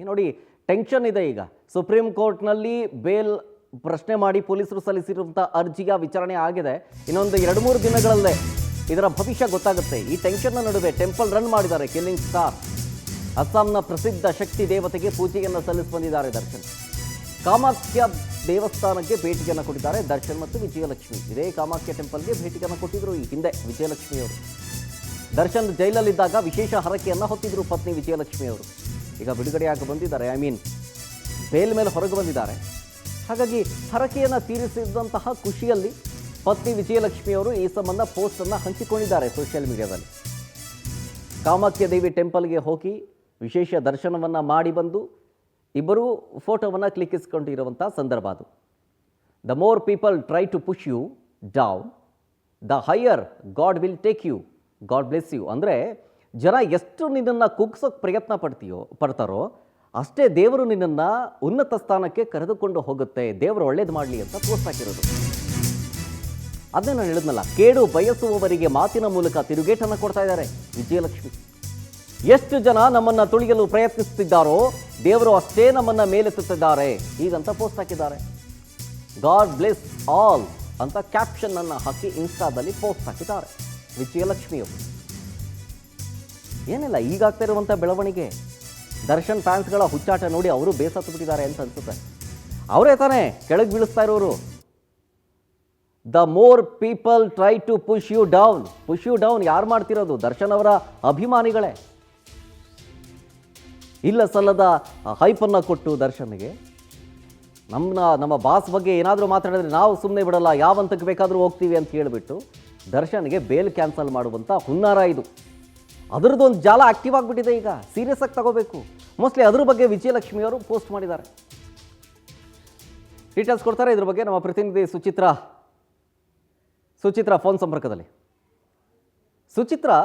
ನೋಡಿ ಟೆನ್ಷನ್ ಇದೆ ಈಗ ಸುಪ್ರೀಂ ಕೋರ್ಟ್ನಲ್ಲಿ ಬೇಲ್ ಪ್ರಶ್ನೆ ಮಾಡಿ ಪೊಲೀಸರು ಸಲ್ಲಿಸಿರುವಂಥ ಅರ್ಜಿಯ ವಿಚಾರಣೆ ಆಗಿದೆ. ಇನ್ನೊಂದು 2-3 ದಿನಗಳಲ್ಲೇ ಇದರ ಭವಿಷ್ಯ ಗೊತ್ತಾಗುತ್ತೆ. ಈ ಟೆನ್ಷನ್ನ ನಡುವೆ ಟೆಂಪಲ್ ರನ್ ಮಾಡಿದ್ದಾರೆ ಕಿಲ್ಲಿಂಗ್ ಸ್ಟಾರ್. ಅಸ್ಸಾಂನ ಪ್ರಸಿದ್ಧ ಶಕ್ತಿ ದೇವತೆಗೆ ಪೂಜೆಯನ್ನು ಸಲ್ಲಿಸಿ ಬಂದಿದ್ದಾರೆ ದರ್ಶನ್. ಕಾಮಾಖ್ಯ ದೇವಸ್ಥಾನಕ್ಕೆ ಭೇಟಿಯನ್ನು ಕೊಟ್ಟಿದ್ದಾರೆ ದರ್ಶನ್ ಮತ್ತು ವಿಜಯಲಕ್ಷ್ಮಿ. ಇದೇ ಕಾಮಾಖ್ಯ ಟೆಂಪಲ್ಗೆ ಭೇಟಿಯನ್ನು ಕೊಟ್ಟಿದ್ರು ಈ ಹಿಂದೆ ವಿಜಯಲಕ್ಷ್ಮಿಯವರು. ದರ್ಶನ್ ಜೈಲಲ್ಲಿದ್ದಾಗ ವಿಶೇಷ ಹರಕೆಯನ್ನು ಹೊತ್ತಿದ್ರು ಪತ್ನಿ ವಿಜಯಲಕ್ಷ್ಮಿಯವರು. ಈಗ ಬಿಡುಗಡೆಯಾಗಿ ಬಂದಿದ್ದಾರೆ, ಬೇಲ್ ಮೇಲೆ ಹೊರಗೆ ಬಂದಿದ್ದಾರೆ. ಹಾಗಾಗಿ ಹರಕೆಯನ್ನು ತೀರಿಸಿದಂತಹ ಖುಷಿಯಲ್ಲಿ ಪತ್ನಿ ವಿಜಯಲಕ್ಷ್ಮಿಯವರು ಈ ಸಂಬಂಧ ಪೋಸ್ಟನ್ನು ಹಂಚಿಕೊಂಡಿದ್ದಾರೆ ಸೋಷಿಯಲ್ ಮೀಡಿಯಾದಲ್ಲಿ. ಕಾಮಾಖ್ಯ ದೇವಿ ಟೆಂಪಲ್ಗೆ ಹೋಗಿ ವಿಶೇಷ ದರ್ಶನವನ್ನು ಮಾಡಿ ಬಂದು ಇಬ್ಬರೂ ಫೋಟೋವನ್ನು ಕ್ಲಿಕ್ಕಿಸಿಕೊಂಡಿರುವಂಥ ಸಂದರ್ಭ ಅದು. The more people try to push you down, the higher God will take you, God bless you. ಅಂದರೆ ಜನ ಎಷ್ಟು ನಿನ್ನನ್ನು ಕುಗ್ಸೋಕ್ಕೆ ಪ್ರಯತ್ನ ಪಡ್ತಾರೋ ಅಷ್ಟೇ ದೇವರು ನಿನ್ನನ್ನು ಉನ್ನತ ಸ್ಥಾನಕ್ಕೆ ಕರೆದುಕೊಂಡು ಹೋಗುತ್ತೆ, ದೇವರು ಒಳ್ಳೇದು ಮಾಡಲಿ ಅಂತ ಪೋಸ್ಟ್ ಹಾಕಿರೋದು. ಅದನ್ನೇ ನಾನು ಹೇಳಿದ್ನಲ್ಲ, ಕೇಡು ಬಯಸುವವರಿಗೆ ಮಾತಿನ ಮೂಲಕ ತಿರುಗೇಟನ್ನು ಕೊಡ್ತಾ ಇದ್ದಾರೆ ವಿಜಯಲಕ್ಷ್ಮಿ. ಎಷ್ಟು ಜನ ನಮ್ಮನ್ನು ತುಳಿಯಲು ಪ್ರಯತ್ನಿಸುತ್ತಿದ್ದಾರೋ ದೇವರು ಅಷ್ಟೇ ನಮ್ಮನ್ನು ಮೇಲೆತ್ತುತ್ತಿದ್ದಾರೆ ಹೀಗಂತ ಪೋಸ್ಟ್ ಹಾಕಿದ್ದಾರೆ. ಗಾಡ್ ಬ್ಲೆಸ್ ಆಲ್ ಅಂತ ಕ್ಯಾಪ್ಷನ್ ಅನ್ನು ಹಾಕಿ ಇನ್ಸ್ಟಾದಲ್ಲಿ ಪೋಸ್ಟ್ ಹಾಕಿದ್ದಾರೆ ವಿಜಯಲಕ್ಷ್ಮಿಯವರು. ಏನಿಲ್ಲ, ಈಗಾಗ್ತಾ ಇರುವಂಥ ಬೆಳವಣಿಗೆ ದರ್ಶನ್ ಫ್ಯಾನ್ಸ್ಗಳ ಹುಚ್ಚಾಟ ನೋಡಿ ಅವರು ಬೇಸತ್ತು ಬಿಟ್ಟಿದ್ದಾರೆ ಅಂತ ಅನ್ಸುತ್ತೆ. ಅವರೇ ತಾನೇ ಕೆಳಗೆ ಬೀಳಿಸ್ತಾ ಇರೋರು. The more people try to push you down ಯಾರು ಮಾಡ್ತಿರೋದು? ದರ್ಶನ್ ಅವರ ಅಭಿಮಾನಿಗಳೇ. ಇಲ್ಲ ಸಲ್ಲದ ಹೈಪನ್ನು ಕೊಟ್ಟು ದರ್ಶನ್ಗೆ ನಮ್ಮ ಬಾಸ್ ಬಗ್ಗೆ ಏನಾದರೂ ಮಾತಾಡಿದ್ರೆ ನಾವು ಸುಮ್ಮನೆ ಬಿಡಲ್ಲ, ಯಾವ ಹಂತಕ್ಕೆ ಬೇಕಾದರೂ ಹೋಗ್ತೀವಿ ಅಂತ ಹೇಳಿಬಿಟ್ಟು ದರ್ಶನ್ಗೆ ಬೇಲ್ ಕ್ಯಾನ್ಸಲ್ ಮಾಡುವಂಥ ಹುನ್ನಾರ ಇದು. ಅದರದ್ದೊಂದು ಜಾಲ ಆಕ್ಟಿವ್ ಆಗಿಬಿಟ್ಟಿದೆ. ಈಗ ಸೀರಿಯಸ್ ಆಗಿ ತಗೋಬೇಕು. ಮೋಸ್ಟ್ಲಿ ಅದ್ರ ಬಗ್ಗೆ ವಿಜಯಲಕ್ಷ್ಮಿಯವರು ಪೋಸ್ಟ್ ಮಾಡಿದ್ದಾರೆ. ಡೀಟೇಲ್ಸ್ ಕೊಡ್ತಾರೆ ಇದ್ರ ಬಗ್ಗೆ ನಮ್ಮ ಪ್ರತಿನಿಧಿ ಸುಚಿತ್ರಾ ಫೋನ್ ಸಂಪರ್ಕದಲ್ಲಿ. ಸುಚಿತ್ರಾ,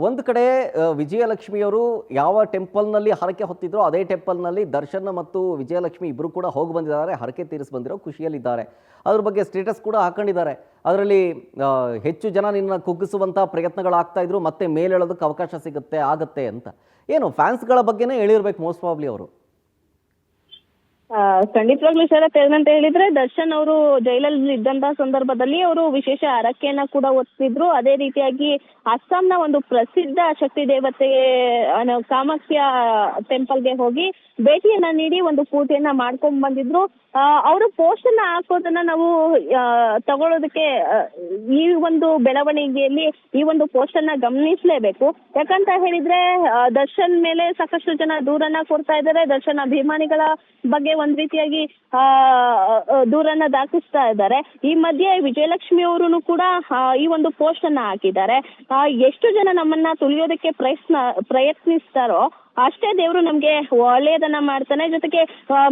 ಒಂದು ಕಡೆ ವಿಜಯಲಕ್ಷ್ಮಿಯವರು ಯಾವ ಟೆಂಪಲ್ನಲ್ಲಿ ಹರಕೆ ಹೊತ್ತಿದ್ರೋ ಅದೇ ಟೆಂಪಲ್ನಲ್ಲಿ ದರ್ಶನ್ ಮತ್ತು ವಿಜಯಲಕ್ಷ್ಮಿ ಇಬ್ಬರು ಕೂಡ ಹೋಗಿ ಬಂದಿದ್ದಾರೆ, ಹರಕೆ ತೀರಿಸಿ ಬಂದಿರೋ ಖುಷಿಯಲ್ಲಿದ್ದಾರೆ. ಅದ್ರ ಬಗ್ಗೆ ಸ್ಟೇಟಸ್ ಕೂಡ ಹಾಕೊಂಡಿದ್ದಾರೆ. ಅದರಲ್ಲಿ ಹೆಚ್ಚು ಜನ ನಿನ್ನ ಕುಗ್ಗಿಸುವಂಥ ಪ್ರಯತ್ನಗಳಾಗ್ತಾ ಇದ್ರು, ಮತ್ತೆ ಮೇಲೇಳೋದಕ್ಕೆ ಅವಕಾಶ ಆಗತ್ತೆ ಅಂತ. ಏನು ಫ್ಯಾನ್ಸ್ಗಳ ಬಗ್ಗೆನೇ ಹೇಳಿರ್ಬೇಕು ಮೋಸ್ಟ್ ಪ್ರಾಬ್ಲಿ ಅವರು. ಖಂಡಿತವಾಗ್ಲೂ ಶರತ್, ಏನಂತ ಹೇಳಿದ್ರೆ ದರ್ಶನ್ ಅವರು ಜೈಲಲ್ಲಿ ಇದ್ದಂತಹ ಸಂದರ್ಭದಲ್ಲಿ ಅವರು ವಿಶೇಷ ಹರಕೆಯನ್ನ ಕೂಡ ಹೊತ್ತಿದ್ರು. ಅದೇ ರೀತಿಯಾಗಿ ಅಸ್ಸಾಂನ ಒಂದು ಪ್ರಸಿದ್ಧ ಶಕ್ತಿ ದೇವತೆ ಕಾಮಾಖ್ಯ ಟೆಂಪಲ್ಗೆ ಹೋಗಿ ಭೇಟಿಯನ್ನ ನೀಡಿ ಒಂದು ಪೂಜೆಯನ್ನ ಮಾಡ್ಕೊಂಡ್ ಬಂದಿದ್ರು. ಅವರು ಪೋಸ್ಟ್ ಅನ್ನ ಹಾಕೋದನ್ನ ನಾವು ತಗೊಳ್ಳೋದಕ್ಕೆ ಈ ಒಂದು ಬೆಳವಣಿಗೆಯಲ್ಲಿ ಈ ಒಂದು ಪೋಸ್ಟ್ ಅನ್ನ ಗಮನಿಸಲೇಬೇಕು. ಯಾಕಂತ ಹೇಳಿದ್ರೆ ದರ್ಶನ್ ಮೇಲೆ ಸಾಕಷ್ಟು ಜನ ದೂರನ್ನ ಕೊಡ್ತಾ ಇದ್ದಾರೆ. ದರ್ಶನ್ ಅಭಿಮಾನಿಗಳ ಬಗ್ಗೆ ಒಂದ್ ರೀತಿಯಾಗಿ ದೂರನ್ನ ದಾಖಲಿಸ್ತಾ ಇದ್ದಾರೆ. ಈ ಮಧ್ಯೆ ವಿಜಯಲಕ್ಷ್ಮಿ ಅವರು ಕೂಡ ಈ ಒಂದು ಪೋಸ್ಟ್ ಅನ್ನ ಹಾಕಿದ್ದಾರೆ. ಎಷ್ಟು ಜನ ನಮ್ಮನ್ನ ತುಳಿಯೋದಕ್ಕೆ ಪ್ರಯತ್ನಿಸ್ತಾರೋ ಅಷ್ಟೇ ದೇವರು ನಮ್ಗೆ ಒಳ್ಳೆಯದನ್ನ ಮಾಡ್ತಾನೆ, ಜೊತೆಗೆ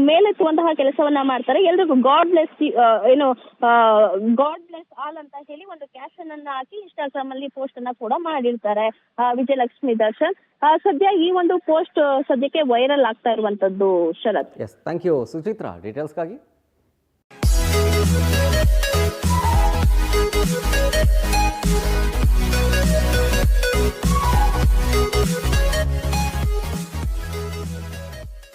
ಮೇಲೆತ್ತುವಂತಹ ಕೆಲಸವನ್ನ ಮಾಡ್ತಾರೆ. ಎಲ್ರಿಗೂ ಗಾಡ್ ಬ್ಲೆಸ್ ಆಲ್ ಅಂತ ಹೇಳಿ ಒಂದು ಕ್ಯಾಪ್ಷನ್ ಅನ್ನ ಹಾಕಿ ಇನ್ಸ್ಟಾಗ್ರಾಮ್ ಅಲ್ಲಿ ಪೋಸ್ಟ್ ಅನ್ನ ಕೂಡ ಮಾಡಿರ್ತಾರೆ ವಿಜಯಲಕ್ಷ್ಮಿ ದರ್ಶನ್. ಸದ್ಯ ಈ ಒಂದು ಪೋಸ್ಟ್ ಸದ್ಯಕ್ಕೆ ವೈರಲ್ ಆಗ್ತಾ ಇರುವಂತದ್ದು Sharath. Yes, thank you Suchitra ಡೀಟೇಲ್ಸ್ಗಾಗಿ.